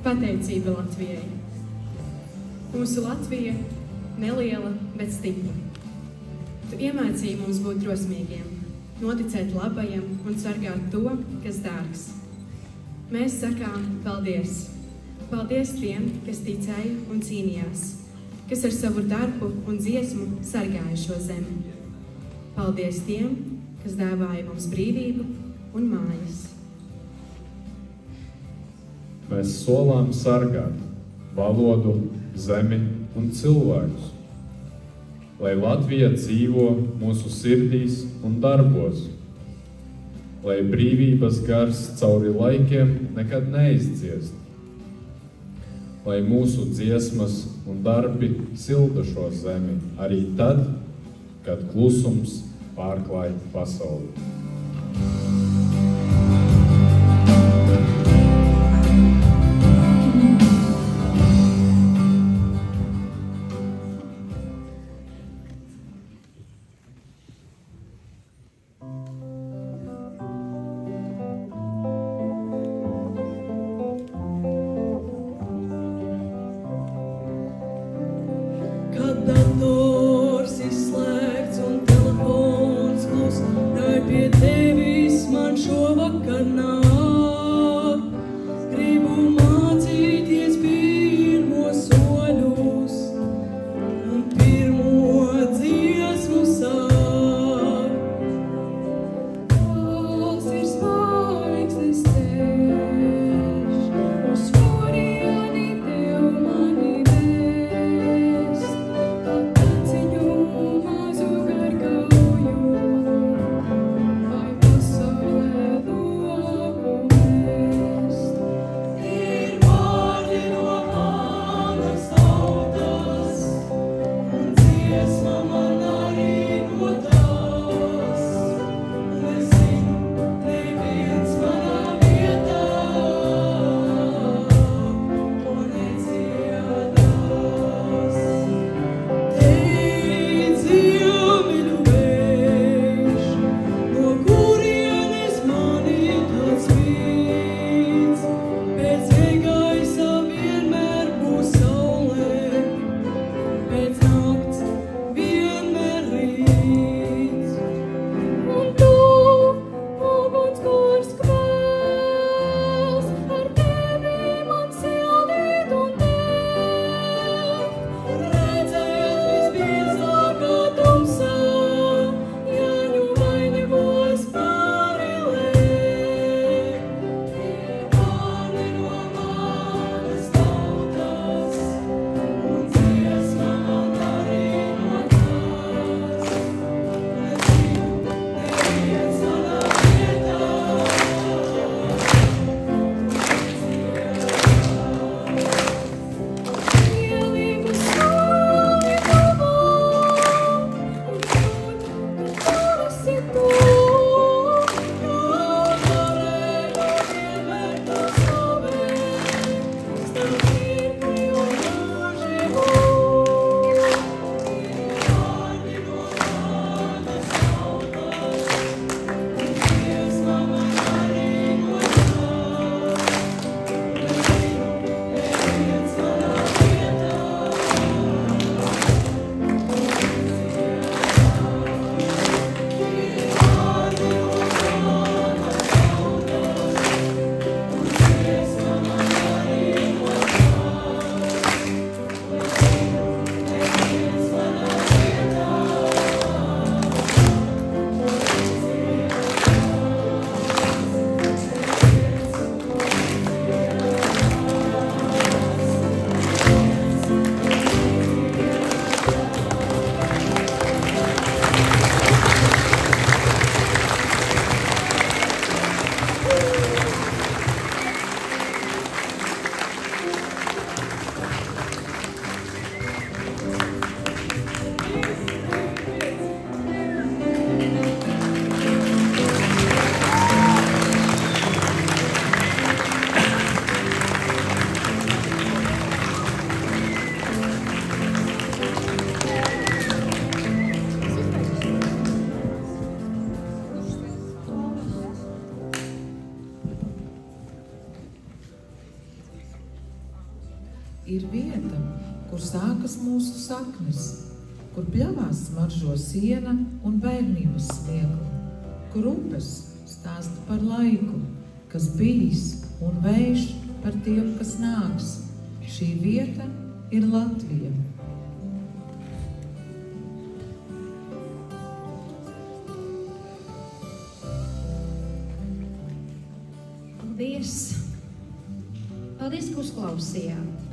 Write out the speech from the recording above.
Pateicība Latvijai. Mūsu Latvija neliela, bet stipra. Tu iemācīji mums būt drosmīgiem, noticēt labajam un sargāt to, kas dārgs. Mēs sakām paldies. Paldies tiem, kas ticēja un cīnījās, kas ar savu darbu un dziesmu sargāja šo zemi. Paldies tiem, kas dāvāja mums brīvību un mājas. Mēs solām sargāt valodu, zemi un cilvēkus, lai Latvija dzīvo mūsu sirdīs un darbos, lai brīvības gars cauri laikiem nekad neizciest, lai mūsu dziesmas un darbi silda šo zemi arī tad, kad klusums pārklāj pasauli. ir vieta, kur sākas mūsu saknes, kur pļavās smaržo siena un bērnības smieklu, kur upes stāsta par laiku, kas bijis, un vējš par tiem, kas nāks. Šī vieta ir Latvija. Paldies! Paldies, ka uzklausījāt!